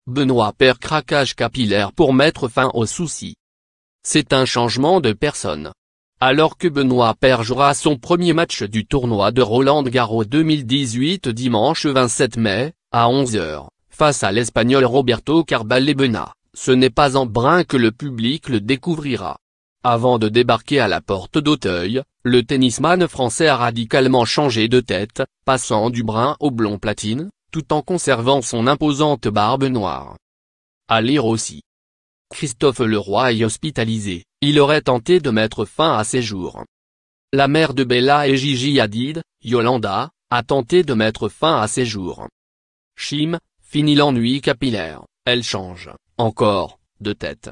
Benoît Paire craquage capillaire pour mettre fin aux soucis. C'est un changement de personne. Alors que Benoît Paire jouera son premier match du tournoi de Roland-Garros 2018 dimanche 27 mai, à 11 h, face à l'Espagnol Roberto Carballés-Benat, ce n'est pas en brin que le public le découvrira. Avant de débarquer à la porte d'Auteuil, le tennisman français a radicalement changé de tête, passant du brun au blond platine, tout en conservant son imposante barbe noire. À lire aussi. Christophe Leroy est hospitalisé, il aurait tenté de mettre fin à ses jours. La mère de Bella et Gigi Hadid, Yolanda, a tenté de mettre fin à ses jours. Chim, fini l'ennui capillaire, elle change, encore, de tête.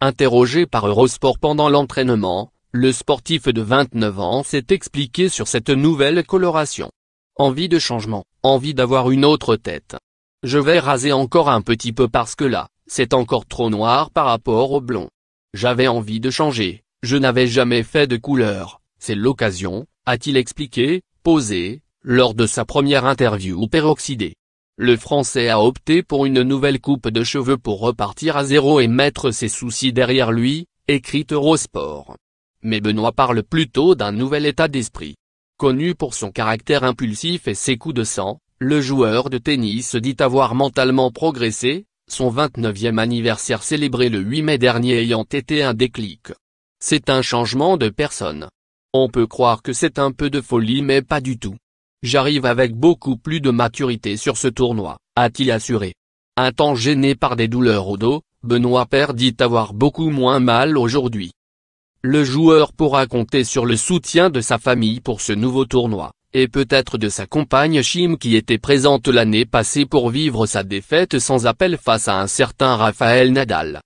Interrogé par Eurosport pendant l'entraînement, le sportif de 29 ans s'est expliqué sur cette nouvelle coloration. Envie de changement, envie d'avoir une autre tête. Je vais raser encore un petit peu parce que là, c'est encore trop noir par rapport au blond. J'avais envie de changer, je n'avais jamais fait de couleur, c'est l'occasion, a-t-il expliqué, posé, lors de sa première interview peroxydée. Le Français a opté pour une nouvelle coupe de cheveux pour repartir à zéro et mettre ses soucis derrière lui, écrit Eurosport. Mais Benoît parle plutôt d'un nouvel état d'esprit. Connu pour son caractère impulsif et ses coups de sang, le joueur de tennis dit avoir mentalement progressé, son 29e anniversaire célébré le 8 mai dernier ayant été un déclic. C'est un changement de personne. On peut croire que c'est un peu de folie mais pas du tout. J'arrive avec beaucoup plus de maturité sur ce tournoi, a-t-il assuré. Un temps gêné par des douleurs au dos, Benoît Paire dit avoir beaucoup moins mal aujourd'hui. Le joueur pourra compter sur le soutien de sa famille pour ce nouveau tournoi, et peut-être de sa compagne Chim qui était présente l'année passée pour vivre sa défaite sans appel face à un certain Rafael Nadal.